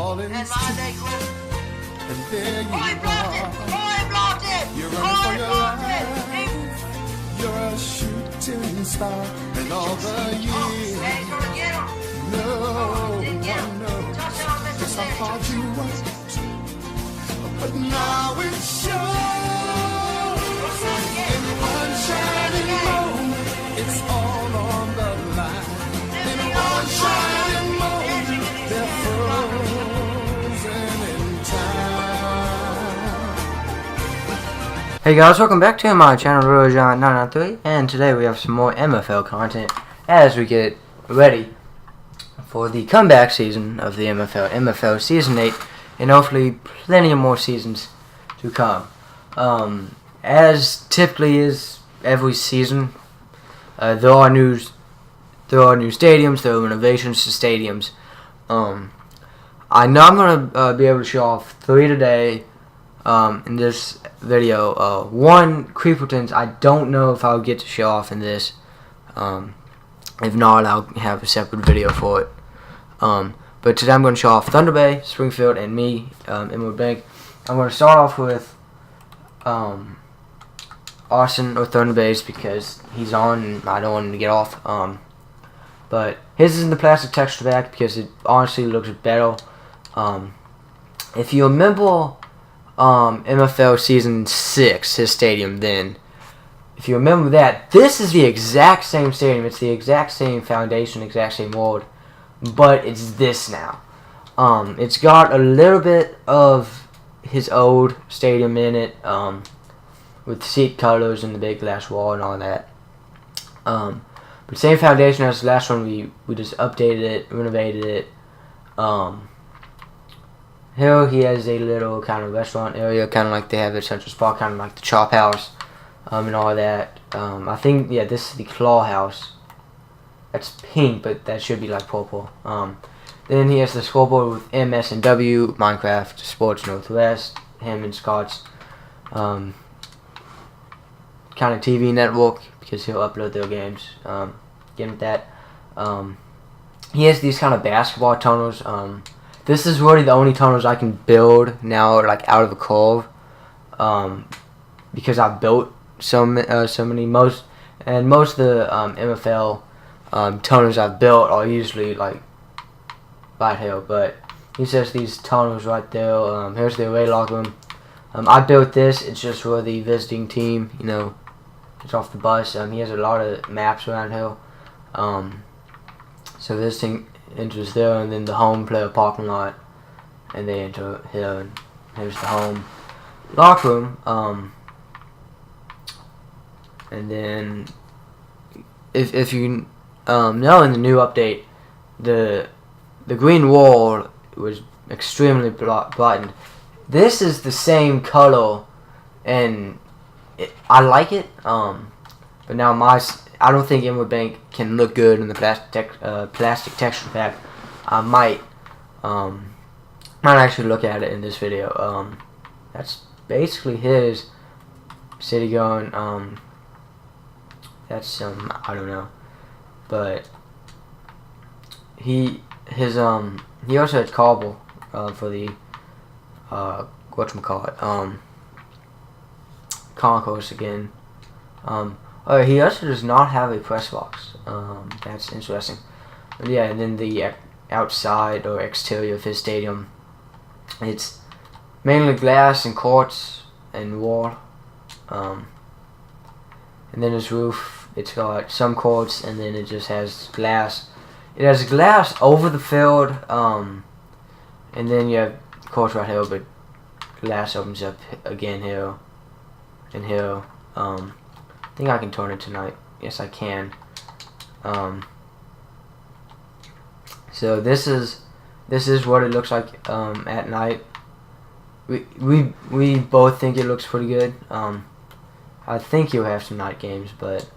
all in his teeth. And there you are. You're running for your life. You're a shooting star. And all the years, no one knows just how hard you worked. But now it shows. In one shining moment, it's all on the line. In one shining moment, they're frozen in time. Hey guys, welcome back to my channel, RealJohn993, and today we have some more MFL content as we get ready for the comeback season of the MFL Season 8, and hopefully plenty of more seasons to come. As typically is every season, there are new stadiums, there are renovations to stadiums. I know I'm going to be able to show off 3 today in this video. One, Creepleton's, I don't know if I'll get to show off in this. If not, I'll have a separate video for it. But today I'm going to show off Thunder Bay, Springfield, and me, Emerald Bank. I'm going to start off with Austin or Thunder Bay's because he's on and I don't want him to get off. But his is in the plastic texture back because it honestly looks better. If you remember MFL Season 6, his stadium then, if you remember that, this is the exact same stadium. It's the exact same foundation, exact same mold, but it's this now. It's got a little bit of his old stadium in it, with seat colors and the big glass wall and all that. But same foundation as the last one. We just updated it, renovated it. Here he has a little kind of restaurant area, kind of like they have at Central Spa, kind of like the Chop House, and all that. I think, yeah, this is the Claw House. That's pink, but that should be like purple. Then he has the scoreboard with MS and W, Minecraft, Sports Northwest, him and Scott's kind of TV network, because he'll upload their games. Get with that. He has these kind of basketball tunnels. This is really the only tunnels I can build now, like out of a curve, because I've built so many. Most of the MFL tunnels I've built are usually like right here, but he says these tunnels right there. Here's the away locker room. I built this. It's just for the visiting team, you know, it's off the bus. He has a lot of maps around here. So visiting enters there, and then the home player parking lot, and they enter here, and here's the home locker room. And then if you know, in the new update, the green wall was extremely brightened. This is the same color, and I like it. But now I don't think Emerald Bank can look good in the plastic texture pack. I might actually look at it in this video. That's basically his city going. That's some, I don't know, but he also had cobble for the whatchamacallit, concourse again. He also does not have a press box. That's interesting. But yeah, and then the outside or exterior of his stadium, it's mainly glass and quartz and wall. And then his roof, it's got some quartz, and then it just has glass. It has glass over the field, and then you have quartz right here, but glass opens up again here and here. I think I can turn it tonight. Yes, I can. So this is what it looks like at night. We both think it looks pretty good. I think he'll have some night games, but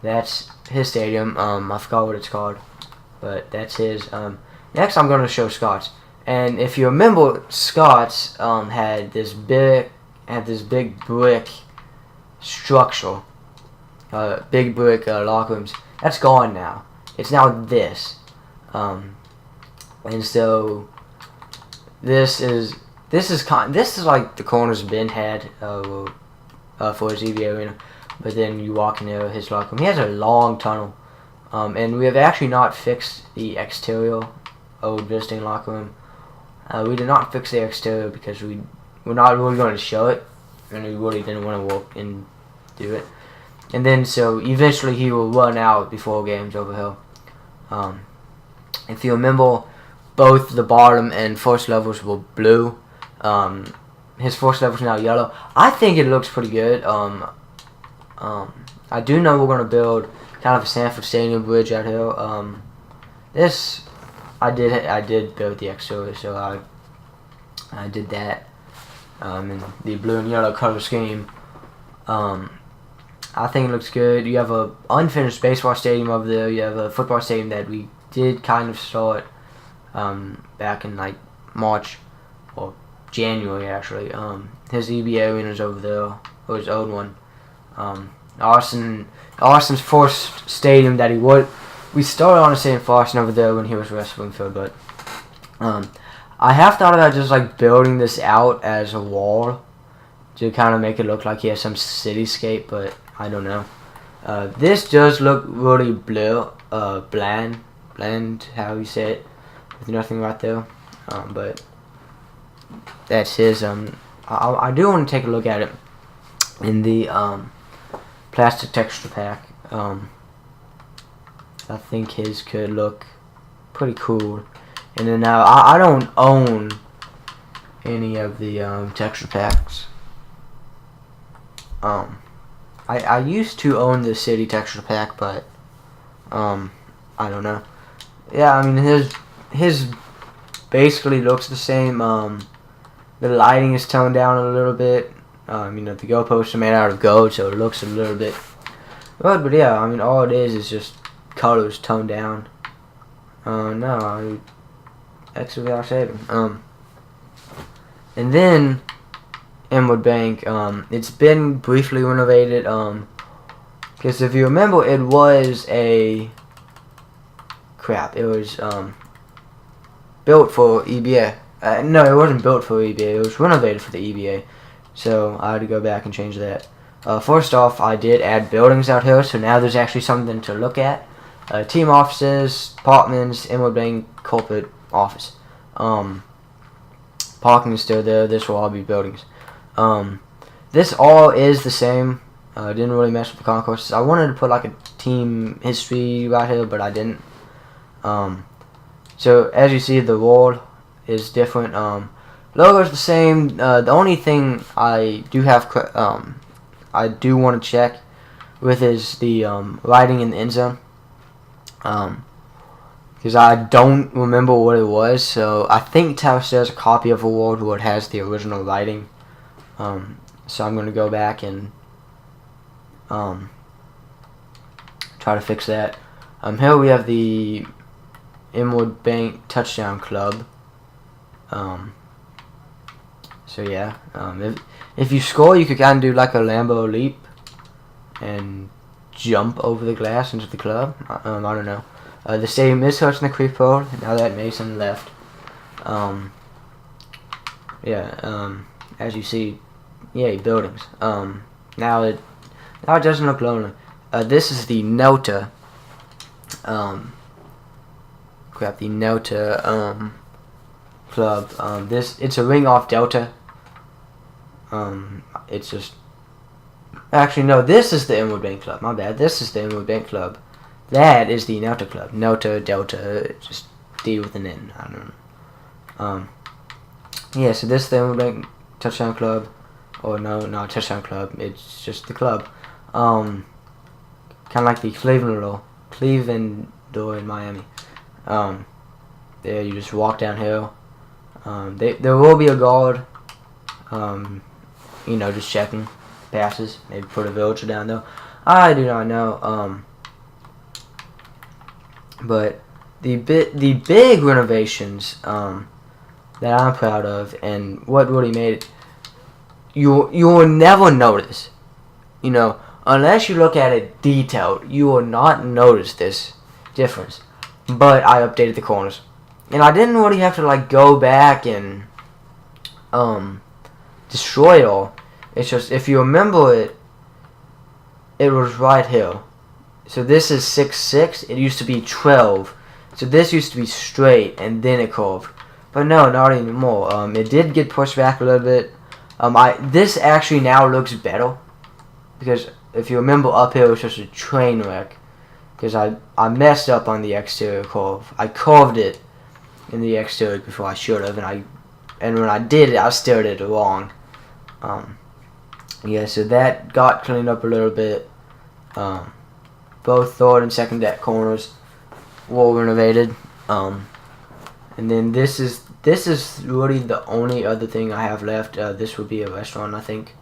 that's his stadium. I forgot what it's called, but that's his. Next, I'm going to show Scott's. And if you remember, Scott's had this big brick structure, big brick locker rooms. That's gone now. It's now this. And so this is like the corners Ben had for his EBA arena, but then you walk in there, his locker room. He has a long tunnel, and we have actually not fixed the exterior old visiting locker room. We did not fix the exterior because we're not really going to show it, and we really didn't want to walk and do it. And then so eventually he will run out before games over here. If you remember, both the bottom and first levels were blue. His first level is now yellow. I think it looks pretty good. I do know we're going to build kind of a Mfl Stadium bridge out here. This I did build the exterior, so I did that in the blue and yellow color scheme. I think it looks good. You have a unfinished baseball stadium over there. You have a football stadium that we did kind of start back in like March or January actually. His EBA arena is over there, or his old one. Austin's first stadium that we started on a stadium for Austin over there when he was West Springfield, but I have thought about just like building this out as a wall to kind of make it look like he has some cityscape, but I don't know. This does look really bland, how you say it, with nothing right there. But that's his. I do want to take a look at it in the plastic texture pack. I think his could look pretty cool. And then now I don't own any of the texture packs. I used to own the city texture pack, but I don't know. Yeah, I mean his basically looks the same. The lighting is toned down a little bit. You know, the goalposts are made out of gold, so it looks a little bit good. But yeah, I mean, all it is just colors toned down. No, exit without saving. And then Inwood Bank. It's been briefly renovated. Because if you remember, it was a crap. It was built for EBA. No, it wasn't built for EBA. It was renovated for the EBA. So I had to go back and change that. First off, I did add buildings out here, so now there's actually something to look at. Team offices, apartments, Inwood Bank corporate office. Parking is still there. This will all be buildings. This all is the same. Didn't really mess with the concourses. I wanted to put like a team history right here, but I didn't. So as you see, the wall is different. Logo is the same. The only thing I do have, I do want to check with is the lighting in the end zone. Because I don't remember what it was. So I think Taos has a copy of a wall where it has the original lighting. So I'm going to go back and try to fix that. Here we have the Inwood Bank Touchdown Club. So yeah, if you score, you could kind of do like a Lambo leap and jump over the glass into the club. I don't know. The stadium is hosting the Creek Bowl now that Mason left. As you see, yay, buildings. Now it doesn't look lonely. This is the Nelta. The Nelta club. It's a ring off Delta. It's just actually no. This is the Inwood Bank Club. My bad. This is the Inwood Bank Club. That is the Nelta Club. Nelta, Delta, just D with an N. I don't know. Yeah. So this is the Inwood Bank Touchdown Club. Or no, not Touchdown Club. It's just the club. Kind of like the Cleveland door in Miami. There you just walk downhill. There will be a guard. Just checking passes. Maybe put a villager down there. I do not know. But the big renovations that I'm proud of, and what really made it, you will never notice. Unless you look at it detailed, you will not notice this difference. But I updated the corners. And I didn't really have to like go back and destroy it all. It's just, if you remember it, it was right here. So this is 6-6. It used to be 12. So this used to be straight and then it curved. But no, not anymore. It did get pushed back a little bit. This actually now looks better, because if you remember, up here it was just a train wreck, because I messed up on the exterior curve. I curved it in the exterior before I should have, and when I did it, I steered it wrong. Yeah, so that got cleaned up a little bit. Both third and second deck corners were renovated. And then this is really the only other thing I have left. This would be a restaurant, I think.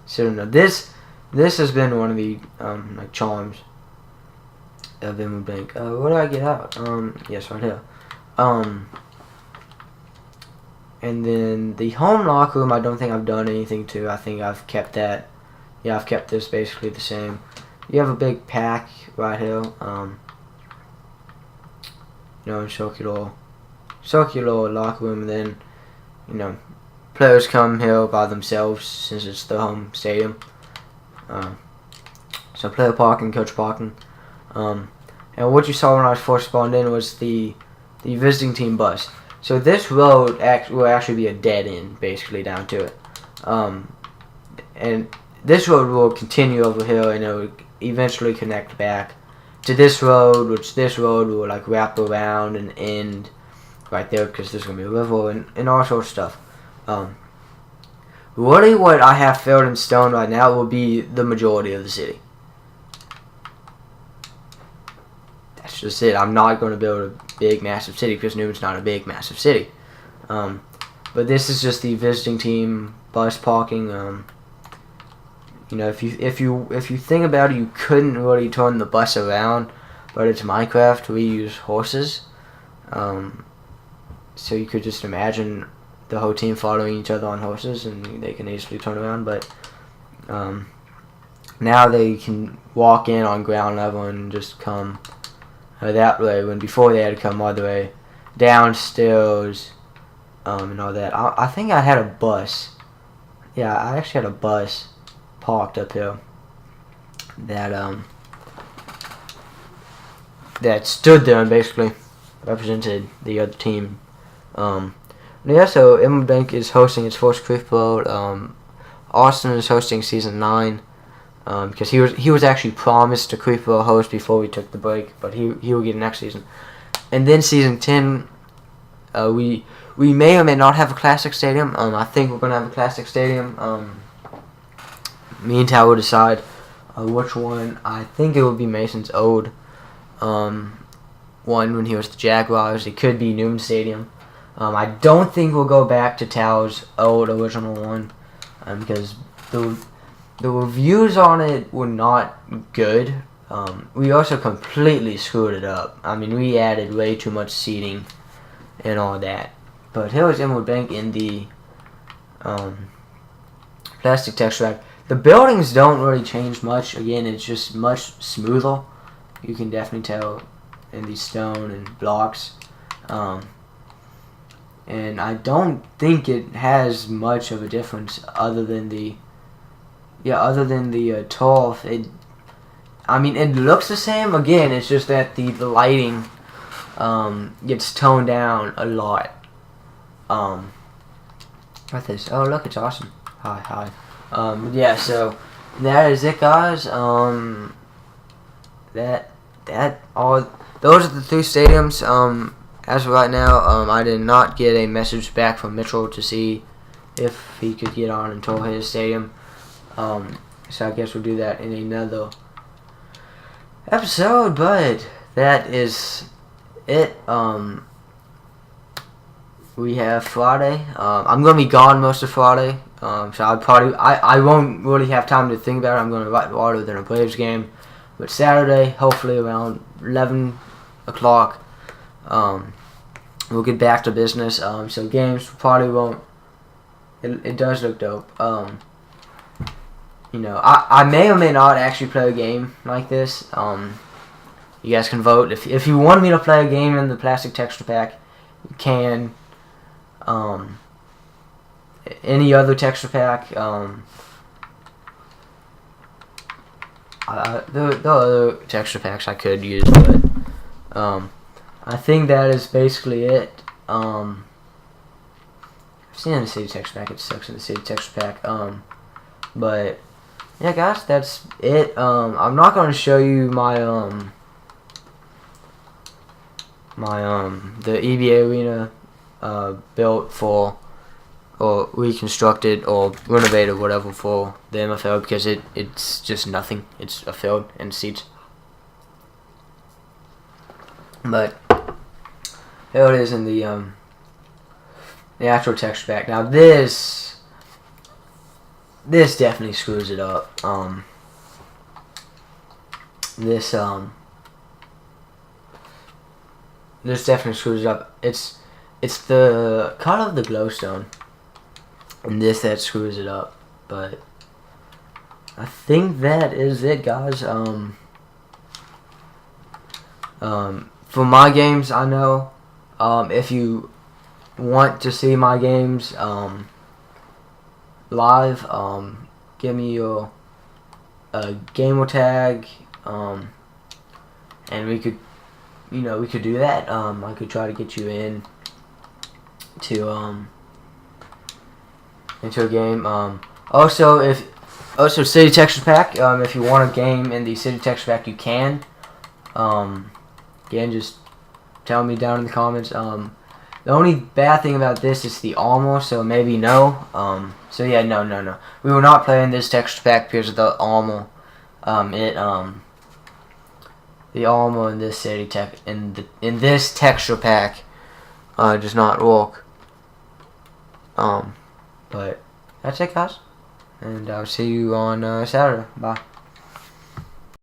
So no, this has been one of the like charms of Mfl Bank. What do I get out? Yes, right here. And then the home locker room, I don't think I've done anything to. I think I've kept that. Yeah, I've kept this basically the same. You have a big pack right here. You know, circular locker room, and then, you know, players come here by themselves since it's the home stadium. So player parking, coach parking. And what you saw when I first spawned in was the visiting team bus. So this road will actually be a dead end, basically, down to it. And this road will continue over here, and it will eventually connect back to this road, which this road will like wrap around and end right there, because there's going to be a river and all sorts of stuff. Really what I have filled in stone right now will be the majority of the city. That's just it. I'm not going to build a big massive city, because Newman's not a big massive city. But this is just the visiting team bus parking. You know, if you think about it, you couldn't really turn the bus around, but it's Minecraft. We use horses, so you could just imagine the whole team following each other on horses, and they can easily turn around. But now they can walk in on ground level and just come that way, when before they had to come all the way downstairs and all that. I think I had a bus. Yeah, I actually had a bus parked up here that that stood there and basically represented the other team. Yeah, so Mfl Bank is hosting its first Creep World. Austin is hosting season 9 because he was actually promised a Creep World host before we took the break, but he will get next season. And then season 10, we may or may not have a classic stadium. I think we're gonna have a classic stadium. Me and Tal will decide which one. I think it would be Mason's old one when he was the Jaguars. It could be Newman Stadium. I don't think we'll go back to Tal's old original one because the reviews on it were not good. We also completely screwed it up. I mean, we added way too much seating and all that. But here was Mfl Bank in the plastic texture pack. The buildings don't really change much. Again, it's just much smoother. You can definitely tell in the stone and blocks. And I don't think it has much of a difference other than the turf. I mean, it looks the same. Again, it's just that the lighting gets toned down a lot. What's this? Oh, look, it's awesome. Hi. Yeah, so that is it, guys. Those are the 3 stadiums. As of right now, I did not get a message back from Mitchell to see if he could get on and tour his stadium. So I guess we'll do that in another episode, but that is it. We have Friday. I'm going to be gone most of Friday. So I won't really have time to think about it. I'm going to write harder than a Braves game. But Saturday, hopefully around 11 o'clock, we'll get back to business. So games probably won't. It does look dope. You know, I may or may not actually play a game like this. You guys can vote. If you want me to play a game in the plastic texture pack, you can. Any other texture pack. The other texture packs I could use, but I think that is basically it. I've seen in the city texture pack. It sucks in the city texture pack. But yeah, guys, that's it. I'm not going to show you my the EBA arena built for, or reconstructed or renovated, whatever, for the MFL, because it's just nothing. It's a field and seats. But here it is in the actual texture pack. Now this definitely screws it up. This definitely screws it up. It's the cut of the glowstone, and that screws it up. But I think that is it, guys. For my games, I know. If you want to see my games live, give me your gamer tag, and we could do that. I could try to get you into a game. Also city texture pack. If you want a game in the city texture pack, you can. Again, just tell me down in the comments. The only bad thing about this is the armor, so maybe no. So yeah, no. We will not play in this texture pack because of the armor. The armor in this in this texture pack does not work. But that's it, guys, and I'll see you on Saturday. Bye.